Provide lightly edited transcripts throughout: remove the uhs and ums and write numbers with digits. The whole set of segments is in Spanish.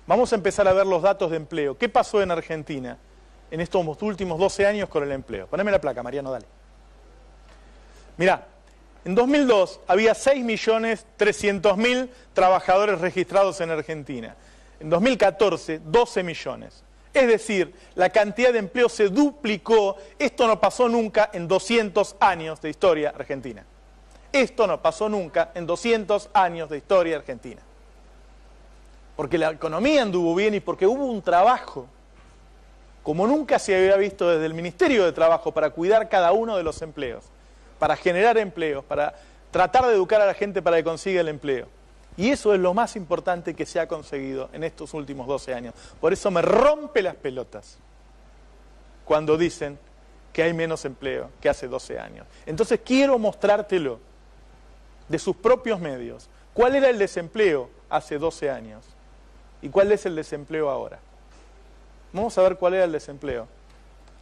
Vamos a empezar a ver los datos de empleo. ¿Qué pasó en Argentina en estos últimos 12 años con el empleo? Poneme la placa, Mariano, dale. Mirá, en 2002 había 6.300.000 trabajadores registrados en Argentina. En 2014, 12 millones. Es decir, la cantidad de empleo se duplicó. Esto no pasó nunca en 200 años de historia argentina. Esto no pasó nunca en 200 años de historia argentina. Porque la economía anduvo bien y porque hubo un trabajo, como nunca se había visto desde el Ministerio de Trabajo, para cuidar cada uno de los empleos, para generar empleos, para tratar de educar a la gente para que consiga el empleo. Y eso es lo más importante que se ha conseguido en estos últimos 12 años. Por eso me rompe las pelotas cuando dicen que hay menos empleo que hace 12 años. Entonces quiero mostrártelo de sus propios medios. ¿Cuál era el desempleo hace 12 años? ¿Y cuál es el desempleo ahora? Vamos a ver cuál era el desempleo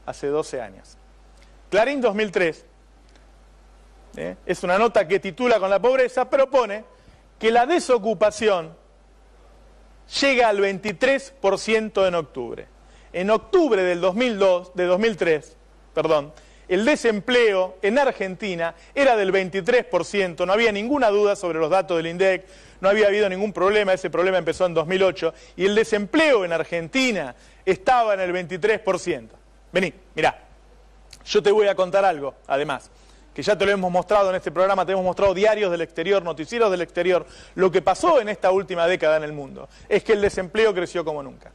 hace 12 años. Clarín 2003, es una nota que titula con la pobreza, pero pone que la desocupación llega al 23% en octubre. En octubre del 2003, el desempleo en Argentina era del 23%, no había ninguna duda sobre los datos del INDEC, no había habido ningún problema, ese problema empezó en 2008, y el desempleo en Argentina estaba en el 23%. Vení, mirá, yo te voy a contar algo, además, que ya te lo hemos mostrado en este programa, te hemos mostrado diarios del exterior, noticieros del exterior. Lo que pasó en esta última década en el mundo es que el desempleo creció como nunca.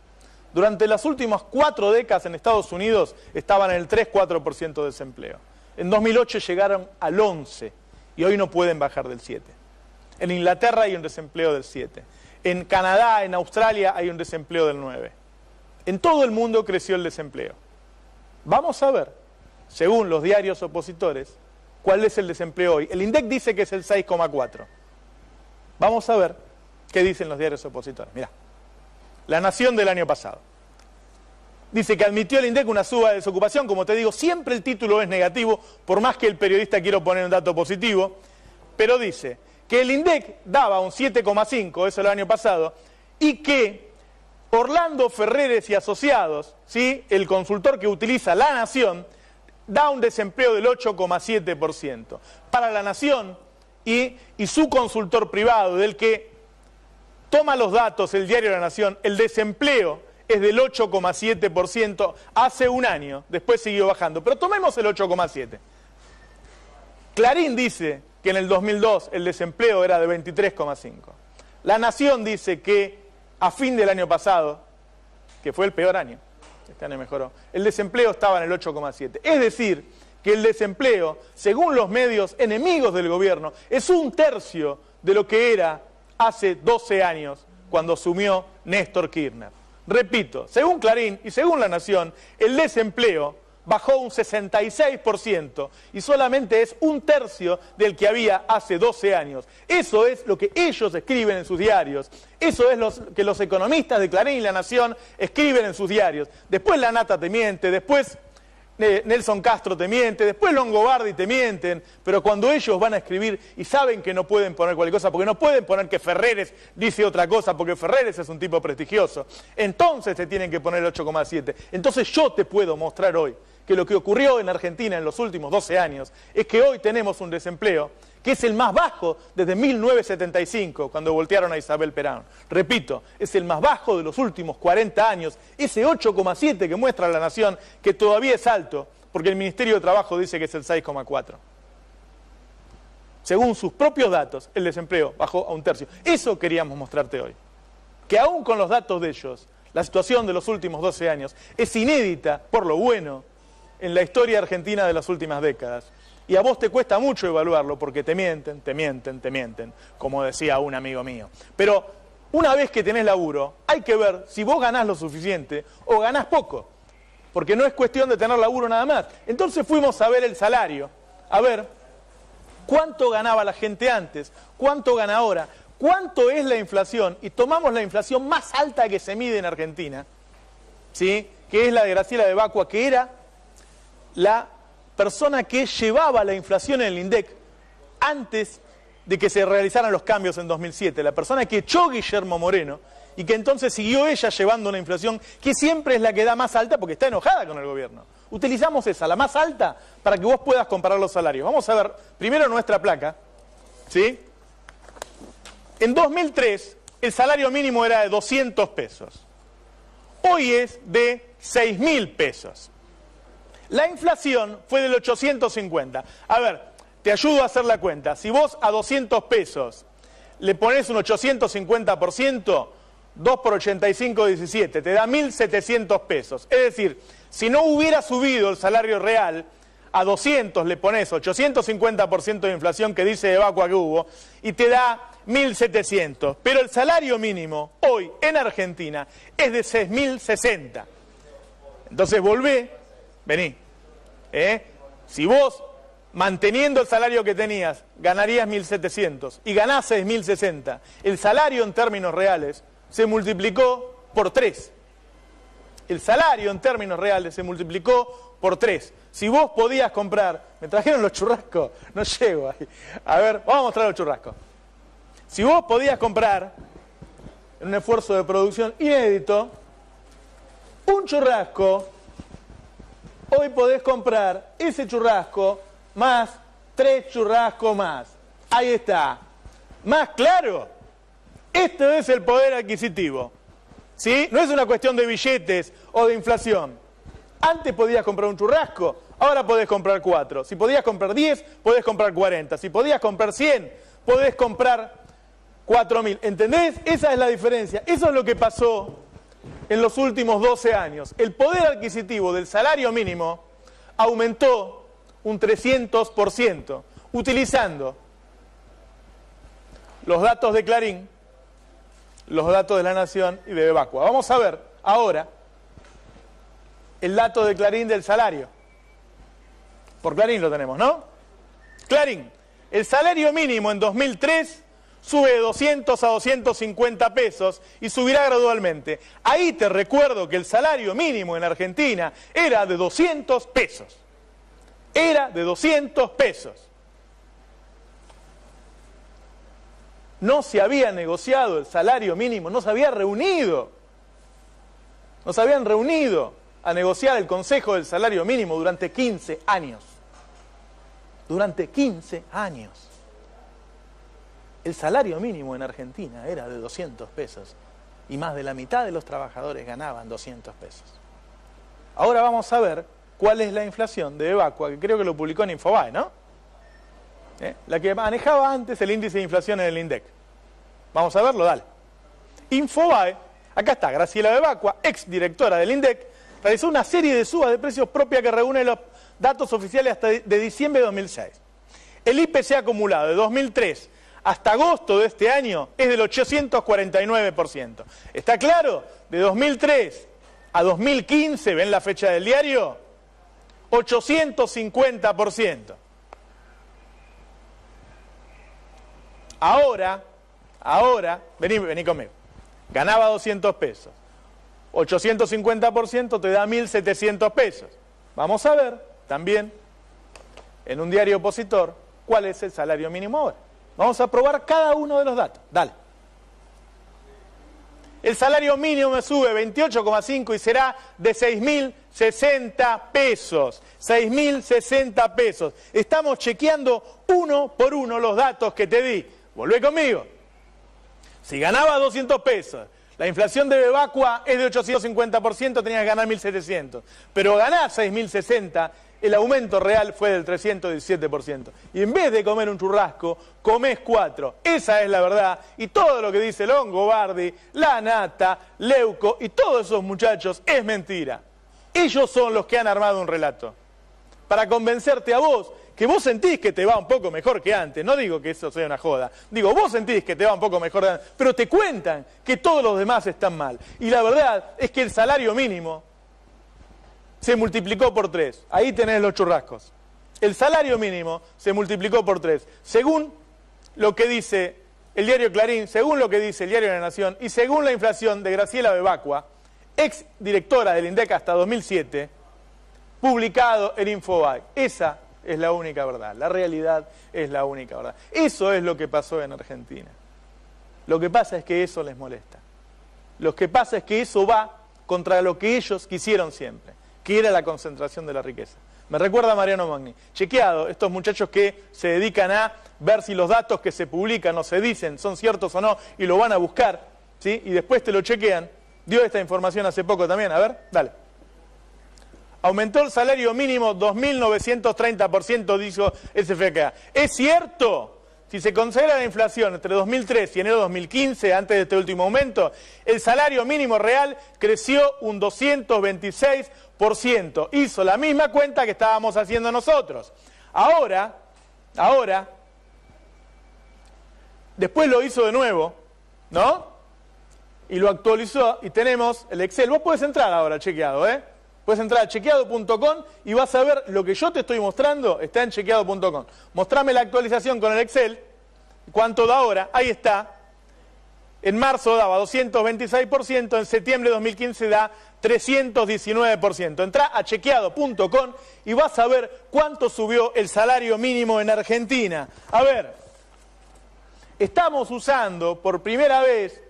Durante las últimas 4 décadas en Estados Unidos estaban en el 3-4% de desempleo. En 2008 llegaron al 11% y hoy no pueden bajar del 7%. En Inglaterra hay un desempleo del 7%. En Canadá, en Australia hay un desempleo del 9%. En todo el mundo creció el desempleo. Vamos a ver, según los diarios opositores, ¿cuál es el desempleo hoy? El INDEC dice que es el 6,4%. Vamos a ver qué dicen los diarios opositores. Mirá, La Nación del año pasado. Dice que admitió el INDEC una suba de desocupación. Como te digo, siempre el título es negativo, por más que el periodista quiera poner un dato positivo. Pero dice que el INDEC daba un 7,5%, eso el año pasado, y que Orlando Ferreres y Asociados, ¿sí?, el consultor que utiliza La Nación, da un desempleo del 8,7%. Para La Nación y su consultor privado, del que toma los datos el diario La Nación, el desempleo es del 8,7% hace un año, después siguió bajando, pero tomemos el 8,7%. Clarín dice que en el 2002 el desempleo era de 23,5%. La Nación dice que a fin del año pasado, que fue el peor año, este año mejoró, el desempleo estaba en el 8,7%. Es decir, que el desempleo, según los medios enemigos del gobierno, es 1/3 de lo que era hace 12 años, cuando asumió Néstor Kirchner. Repito, según Clarín y según La Nación, el desempleo bajó un 66% y solamente es 1/3 del que había hace 12 años. Eso es lo que ellos escriben en sus diarios. Eso es lo que los economistas de Clarín y La Nación escriben en sus diarios. Después La Nata te miente, después Nelson Castro te miente, después Longobardi te mienten, pero cuando ellos van a escribir y saben que no pueden poner cualquier cosa, porque no pueden poner que Ferreres dice otra cosa, porque Ferreres es un tipo prestigioso, entonces te tienen que poner el 8,7%. Entonces yo te puedo mostrar hoy que lo que ocurrió en Argentina en los últimos 12 años es que hoy tenemos un desempleo que es el más bajo desde 1975, cuando voltearon a Isabel Perón. Repito, es el más bajo de los últimos 40 años. Ese 8,7 que muestra La Nación, que todavía es alto, porque el Ministerio de Trabajo dice que es el 6,4. Según sus propios datos, el desempleo bajó a 1/3. Eso queríamos mostrarte hoy. Que aún con los datos de ellos, la situación de los últimos 12 años es inédita, por lo bueno, en la historia argentina de las últimas décadas. Y a vos te cuesta mucho evaluarlo porque te mienten, como decía un amigo mío. Pero una vez que tenés laburo, hay que ver si vos ganás lo suficiente o ganás poco. Porque no es cuestión de tener laburo nada más. Entonces fuimos a ver el salario, a ver cuánto ganaba la gente antes, cuánto gana ahora, cuánto es la inflación. Y tomamos la inflación más alta que se mide en Argentina, ¿sí?, que es la de Graciela de Bacua, que era la persona que llevaba la inflación en el INDEC antes de que se realizaran los cambios en 2007, la persona que echó Guillermo Moreno y que entonces siguió ella llevando una inflación que siempre es la que da más alta porque está enojada con el gobierno. Utilizamos esa, la más alta, para que vos puedas comparar los salarios. Vamos a ver primero nuestra placa, ¿sí? En 2003 el salario mínimo era de 200 pesos. Hoy es de 6.000 pesos. La inflación fue del 850. A ver, te ayudo a hacer la cuenta. Si vos a 200 pesos le pones un 850%, 2 por 85, 17, te da 1.700 pesos. Es decir, si no hubiera subido el salario real, a 200 le pones 850% de inflación que dice Evacua que hubo, y te da 1.700. Pero el salario mínimo hoy en Argentina es de 6.060. Entonces vení. Si vos, manteniendo el salario que tenías, ganarías 1.700 y ganás 6.060, el salario en términos reales se multiplicó por 3. El salario en términos reales se multiplicó por 3. Si vos podías comprar... ¿Me trajeron los churrascos? No llego ahí. A ver, vamos a mostrar los churrascos. Si vos podías comprar, en un esfuerzo de producción inédito, un churrasco, hoy podés comprar ese churrasco más 3 churrascos más. Ahí está. ¿Más claro? Esto es el poder adquisitivo. ¿Sí? No es una cuestión de billetes o de inflación. Antes podías comprar un churrasco, ahora podés comprar 4. Si podías comprar 10, podés comprar 40. Si podías comprar 100, podés comprar 4.000. ¿Entendés? Esa es la diferencia. Eso es lo que pasó en los últimos 12 años. El poder adquisitivo del salario mínimo aumentó un 300%, utilizando los datos de Clarín, los datos de La Nación y de Evacua. Vamos a ver ahora el dato de Clarín del salario. Por Clarín lo tenemos, ¿no? Clarín, el salario mínimo en 2003 sube de 200 a 250 pesos y subirá gradualmente. Ahí te recuerdo que el salario mínimo en Argentina era de 200 pesos. Era de 200 pesos. No se había negociado el salario mínimo, no se había reunido. No se habían reunido a negociar el Consejo del Salario Mínimo durante 15 años. Durante 15 años. El salario mínimo en Argentina era de 200 pesos y más de la mitad de los trabajadores ganaban 200 pesos. Ahora vamos a ver cuál es la inflación de Evacua, que creo que lo publicó en Infobae, ¿no? La que manejaba antes el índice de inflación en el INDEC. Vamos a verlo, dale. Infobae, acá está, Graciela Evacua, ex directora del INDEC, realizó una serie de subas de precios propia que reúne los datos oficiales hasta de diciembre de 2006. El IPC acumulado de 2003 hasta agosto de este año es del 849%. ¿Está claro? De 2003 a 2015, ¿ven la fecha del diario? 850%. Ahora, vení conmigo. Ganaba 200 pesos. 850% te da 1.700 pesos. Vamos a ver también en un diario opositor cuál es el salario mínimo ahora. Vamos a probar cada uno de los datos. Dale. El salario mínimo me sube 28,5 y será de 6.060 pesos. 6.060 pesos. Estamos chequeando uno por uno los datos que te di. Volvé conmigo. Si ganaba 200 pesos, la inflación de Evacua es de 850%, tenías que ganar 1.700. Pero ganás 6.060, el aumento real fue del 317%. Y en vez de comer un churrasco, comés 4. Esa es la verdad. Y todo lo que dice Longobardi, La Nata, Leuco y todos esos muchachos es mentira. Ellos son los que han armado un relato. Para convencerte a vos, que vos sentís que te va un poco mejor que antes. No digo que eso sea una joda. Digo, vos sentís que te va un poco mejor que antes, pero te cuentan que todos los demás están mal. Y la verdad es que el salario mínimo se multiplicó por 3. Ahí tenés los churrascos. El salario mínimo se multiplicó por 3. Según lo que dice el diario Clarín, según lo que dice el diario La Nación y según la inflación de Graciela Evacua, ex directora del INDEC hasta 2007, publicado en Infobae. Esa es la única verdad. La realidad es la única verdad. Eso es lo que pasó en Argentina. Lo que pasa es que eso les molesta. Lo que pasa es que eso va contra lo que ellos quisieron siempre, que era la concentración de la riqueza. Me recuerda a Mariano Magni. Chequeado, estos muchachos que se dedican a ver si los datos que se publican o se dicen son ciertos o no y lo van a buscar, ¿sí? Y después te lo chequean. Dio esta información hace poco también, a ver, dale. Aumentó el salario mínimo 2.930%, dijo SFK. ¿Es cierto? Si se considera la inflación entre 2003 y enero de 2015, antes de este último aumento, el salario mínimo real creció un 226%. Hizo la misma cuenta que estábamos haciendo nosotros. Ahora, después lo hizo de nuevo, ¿no? Y lo actualizó y tenemos el Excel. Vos podés entrar ahora, chequeado, ¿eh? Puedes entrar a chequeado.com y vas a ver lo que yo te estoy mostrando, está en chequeado.com. Mostrame la actualización con el Excel, cuánto da ahora, ahí está. En marzo daba 226%, en septiembre de 2015 da 319%. Entrá a chequeado.com y vas a ver cuánto subió el salario mínimo en Argentina. A ver, estamos usando por primera vez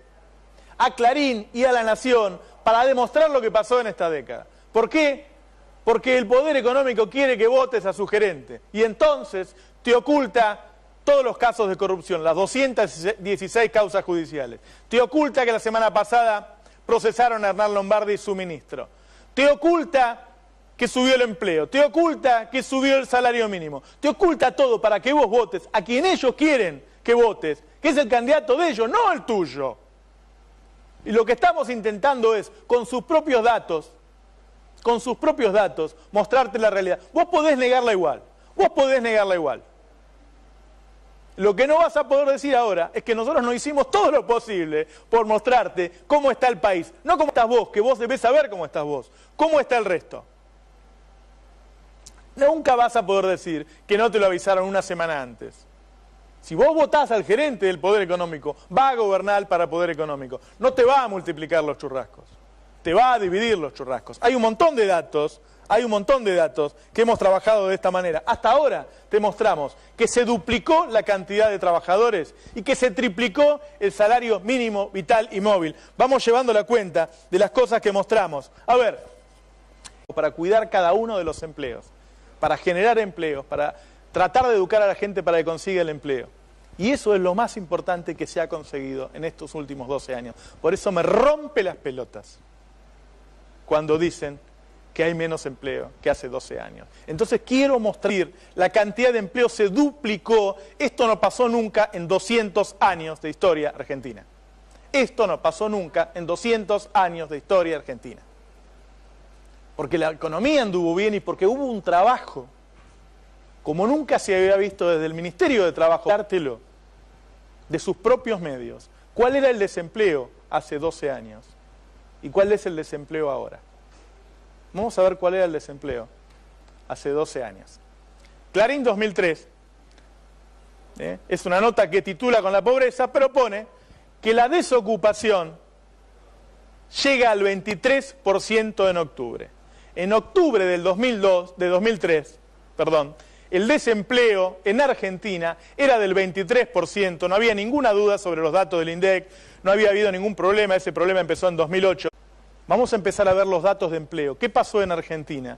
a Clarín y a La Nación para demostrar lo que pasó en esta década. ¿Por qué? Porque el poder económico quiere que votes a su gerente y entonces te oculta todos los casos de corrupción, las 216 causas judiciales. Te oculta que la semana pasada procesaron a Hernán Lombardi y su ministro. Te oculta que subió el empleo. Te oculta que subió el salario mínimo. Te oculta todo para que vos votes a quien ellos quieren que votes, que es el candidato de ellos, no el tuyo. Y lo que estamos intentando es, con sus propios datos, mostrarte la realidad. Vos podés negarla igual, Lo que no vas a poder decir ahora es que nosotros no hicimos todo lo posible por mostrarte cómo está el país. No cómo estás vos, que vos debés saber cómo estás vos. Cómo está el resto. Nunca vas a poder decir que no te lo avisaron una semana antes. Si vos votás al gerente del poder económico, va a gobernar para poder económico. No te va a multiplicar los churrascos. Te va a dividir los churrascos. Hay un montón de datos que hemos trabajado de esta manera. Hasta ahora te mostramos que se duplicó la cantidad de trabajadores y que se triplicó el salario mínimo vital y móvil. Vamos llevando la cuenta de las cosas que mostramos. A ver, para cuidar cada uno de los empleos, para generar empleos, para tratar de educar a la gente para que consiga el empleo. Y eso es lo más importante que se ha conseguido en estos últimos 12 años. Por eso me rompe las pelotas cuando dicen que hay menos empleo que hace 12 años. Entonces quiero mostrar, la cantidad de empleo se duplicó. Esto no pasó nunca en 200 años de historia argentina. Esto no pasó nunca en 200 años de historia argentina. Porque la economía anduvo bien y porque hubo un trabajo, como nunca se había visto desde el Ministerio de Trabajo, dártelo, de sus propios medios. ¿Cuál era el desempleo hace 12 años? ¿Y cuál es el desempleo ahora? Vamos a ver cuál era el desempleo hace 12 años. Clarín 2003, es una nota que titula con la pobreza, pero pone que la desocupación llega al 23% en octubre. En octubre del 2003, el desempleo en Argentina era del 23%, no había ninguna duda sobre los datos del INDEC, no había habido ningún problema, ese problema empezó en 2008. Vamos a empezar a ver los datos de empleo. ¿Qué pasó en Argentina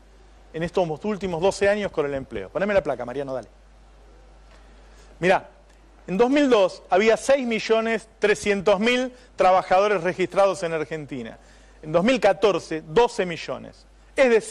en estos últimos 12 años con el empleo? Poneme la placa, Mariano, dale. Mirá, en 2002 había 6.300.000 trabajadores registrados en Argentina. En 2014, 12 millones. Es decir,